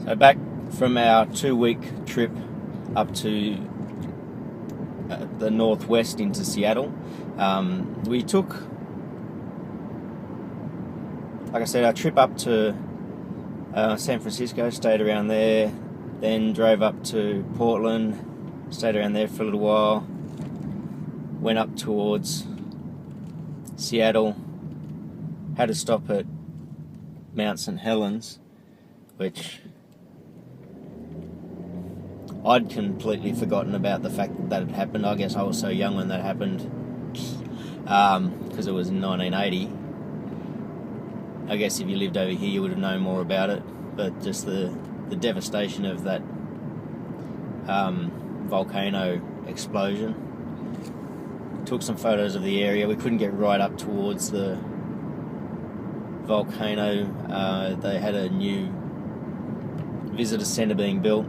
So back from our 2-week trip up to the northwest into Seattle, we took, like I said, our trip up to San Francisco, stayed around there, then drove up to Portland, stayed around there for a little while, went up towards Seattle, had a stop at Mount St. Helens, which I'd completely forgotten about the fact that had happened. I guess I was so young when that happened, because it was in 1980. I guess if you lived over here you would have known more about it, but just the devastation of that volcano explosion. Took some photos of the area. We couldn't get right up towards the volcano. They had a new visitor centre being built,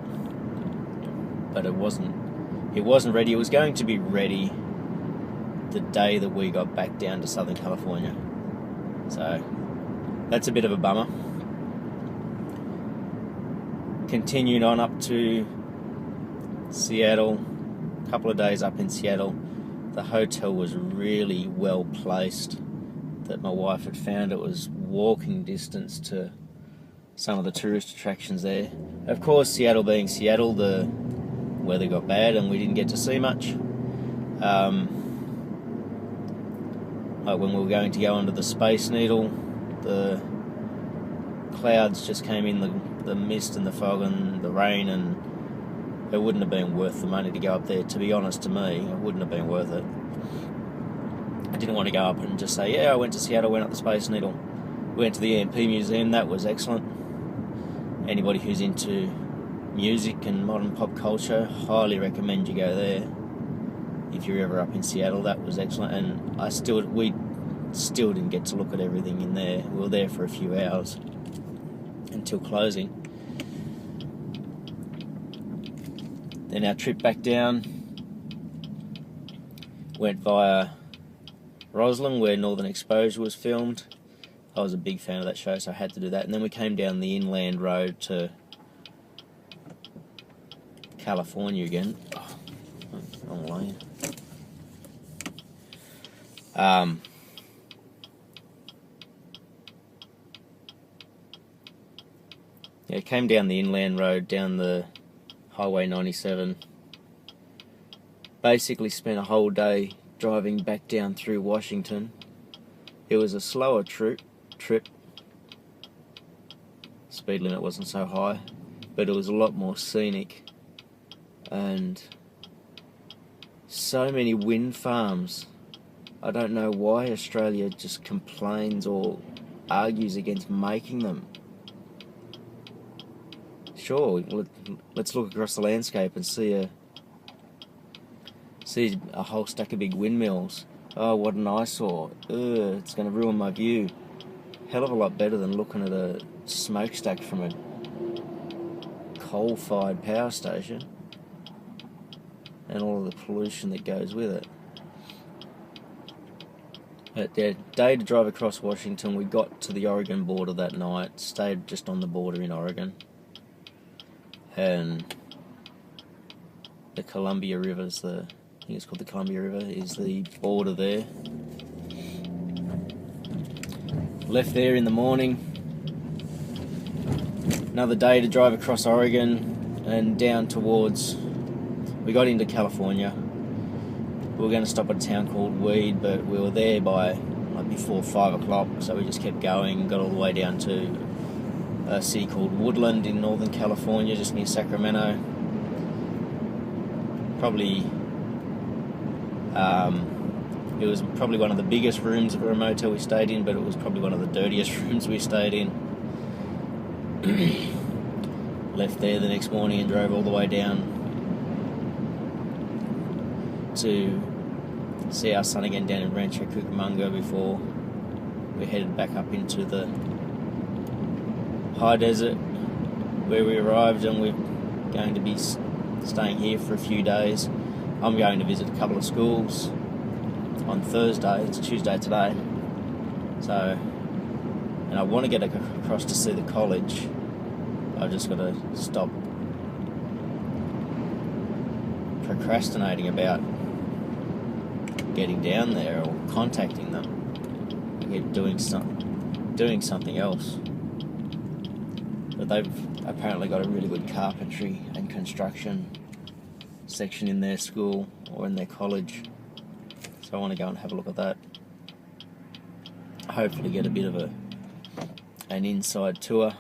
but it wasn't ready. It was going to be ready the day that we got back down to Southern California. So that's a bit of a bummer. Continued on up to Seattle, a couple of days up in Seattle. The hotel was really well placed, that my wife had found. It was walking distance to some of the tourist attractions there. Of course, Seattle being Seattle, the weather got bad and we didn't get to see much. Like when we were going to go under the Space Needle, the clouds just came in, the mist and the fog and the rain, and it wouldn't have been worth the money to go up there. To be honest, to me, it wouldn't have been worth it. I didn't want to go up and just say, yeah, I went to Seattle, went up the Space Needle. Went to the EMP Museum, that was excellent. Anybody who's into music and modern pop culture, highly recommend you go there. If you're ever up in Seattle, that was excellent. And we still didn't get to look at everything in there. We were there for a few hours until closing. Then our trip back down went via Roslyn, where Northern Exposure was filmed. I was a big fan of that show, so I had to do that. And then we came down the inland road to California again. Oh, wrong lane. Yeah, came down the inland road, down the Highway 97. Basically spent a whole day driving back down through Washington. It was a slower trip. Speed limit wasn't so high, but it was a lot more scenic. And so many wind farms. I don't know why Australia just complains or argues against making them. Sure, let's look across the landscape and see a whole stack of big windmills. Oh, what an eyesore. It's going to ruin my view. Hell of a lot better than looking at a smokestack from a coal-fired power station and all of the pollution that goes with it. But yeah, day to drive across Washington. We got to the Oregon border that night, stayed just on the border in Oregon. And the Columbia River's I think it's called the Columbia River, is the border there. Left there in the morning. Another day to drive across Oregon and down towards... We got into California. We were going to stop at a town called Weed, but we were there by before 5 o'clock, so we just kept going, got all the way down to a city called Woodland in Northern California, just near Sacramento. It was probably one of the biggest rooms of a motel we stayed in, but it was probably one of the dirtiest rooms we stayed in. Left there the next morning and drove all the way down to see our son again down in Rancho Cucamonga before we headed back up into the high desert where we arrived, and we're going to be staying here for a few days. I'm going to visit a couple of schools on Thursday. It's Tuesday today, so, and I want to get across to see the college I've just got to stop procrastinating about getting down there or contacting them. Get doing something else. But they've apparently got a really good carpentry and construction section in their school or in their college, so I want to go and have a look at that. Hopefully get a bit of an inside tour